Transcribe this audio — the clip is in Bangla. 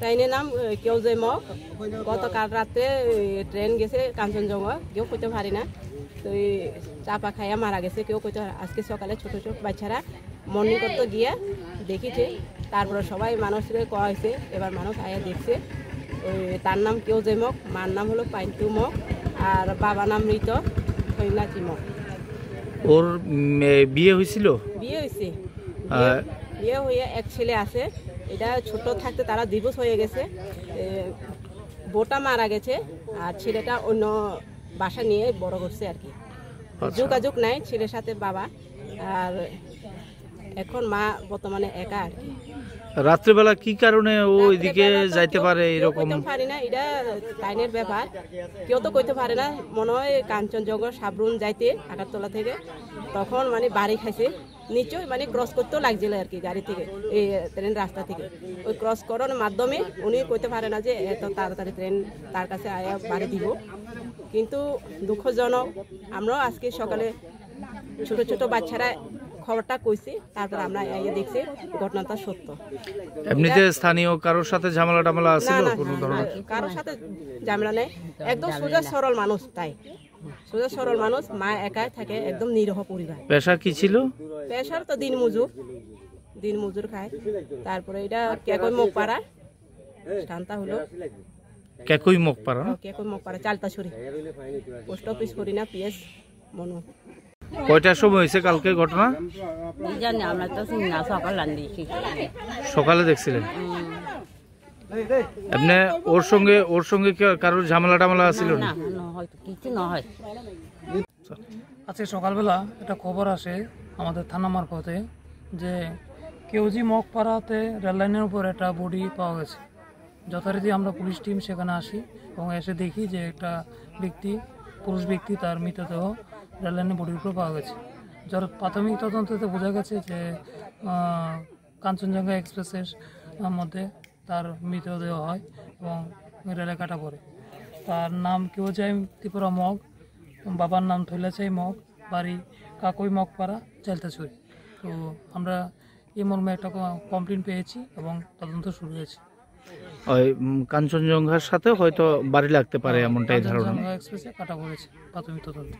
ট্রেনের নাম কেউজে মগ। গতকাল রাতে ট্রেন গেছে কাঞ্চনজঙ্ঘা, কেউ কইতে পারি না। তো চাপা খাইয়া মারা গেছে, কেউ কইতে। আজকে সকালে ছোট ছোট বাচ্চারা মর্নিং করতে গিয়া দেখিছে, তারপরে সবাই মানুষকে কয়া হয়েছে, এবার মানুষ আয়া দেখছে। তার নাম কেউজে মগ, মার নাম হলো পাইন্তু মগ, আর বাবা নাম মৃত হৈনাচি মগ। ওর বিয়ে হয়েছিল? বিয়ে হয়েছে, বিয়ে হয়ে এক ছেলে আছে। এটা ছোট থাকতে তারা দিবস হয়ে গেছে, বউটা মারা গেছে, আর ছেলেটা অন্য বাসা নিয়ে বড় করছে আর কি। যোগাযোগ নাই ছেলের সাথে বাবা, আর এখন মা বর্তমানে একা আর কি। রাত্রেবেলা কি কারণে ও এদিকে যাইতে পারে এরকম পারি না, এটা টাইনের ব্যাপার, কেউ তো কইতে পারে না। মনে হয় কাঞ্চনজঙ্ঘা সাবরুন যাইতে আকারতলা থেকে, তখন মানে বাড়ি খাইছে নিচই, মানে ক্রস করতেও লাগছিল আর কি গাড়ি থেকে, এই ট্রেন রাস্তা থেকে। ওই ক্রস করার মাধ্যমে উনি কইতে পারে না যে এত তাড়াতাড়ি ট্রেন তার কাছে আয়া বাড়ি দিব। কিন্তু দুঃখজনক, আমরাও আজকে সকালে ছোট ছোট বাচ্চারা খবরটা কইছি, তারপর আমরা আইয়া দেখছি ঘটনাটা সত্য। এমনিতে স্থানীয় কারোর সাথে ঝামেলা টামেলা আছে? কারোর সাথে ঝামেলা নেই, একদম সোজা সরল মানুষ। তাই সোজা সরল মানুষ, মা একাই থাকে, একদম নিরহ পরিবার। পেশা কি ছিল? পেশার তো দিন মজুর খায়। তারপরে এটা কেকই মুখপাড়া স্থানটা হলো কেকই মুখপাড়া, কেকই মুখপাড়া চালতাছড়ি, পোস্ট অফিস করিনা পিএস মনু। কয়টার সময় হয়েছে কালকে ঘটনা? জানি আমরা তো না, সকালে দেখি। সকালে দেখছিলেন? এমনি ওর সঙ্গে কারোর ঝামেলা টামেলা ছিল না? কিছু না হয়। আজকে সকালবেলা একটা খবর আসে আমাদের থানা মারফতে যে কেউজি মগপাড়াতে রেললাইনের উপর একটা বডি পাওয়া গেছে। যথারীতি আমরা পুলিশ টিম সেখানে আসি এবং এসে দেখি যে একটা পুরুষ ব্যক্তি তার মৃতদেহ রেললাইনের বডির উপর পাওয়া গেছে। যার প্রাথমিক তদন্ততে বোঝা গেছে যে কাঞ্চনজঙ্ঘা এক্সপ্রেসের মধ্যে তার মৃতদেহ হয় এবং রেলে কাটা পড়ে। তার নাম কেউজাই ত্রিপুরা মগ, বাবার নাম থৈলাচাই মগ, বাড়ি কাকই মগপাড়া চালতাছড়ি। তো আমরা এই মর্মে একটা কমপ্লেন পেয়েছি এবং তদন্ত শুরু হয়েছে। ওই কাঞ্চনজঙ্ঘার সাথে হয়তো বাড়ি লাগতে পারে এমনটাই ধারণা। কাঞ্চনজঙ্ঘা এক্সপ্রেসে কাটা পড়েছে প্রাথমিক তদন্ত।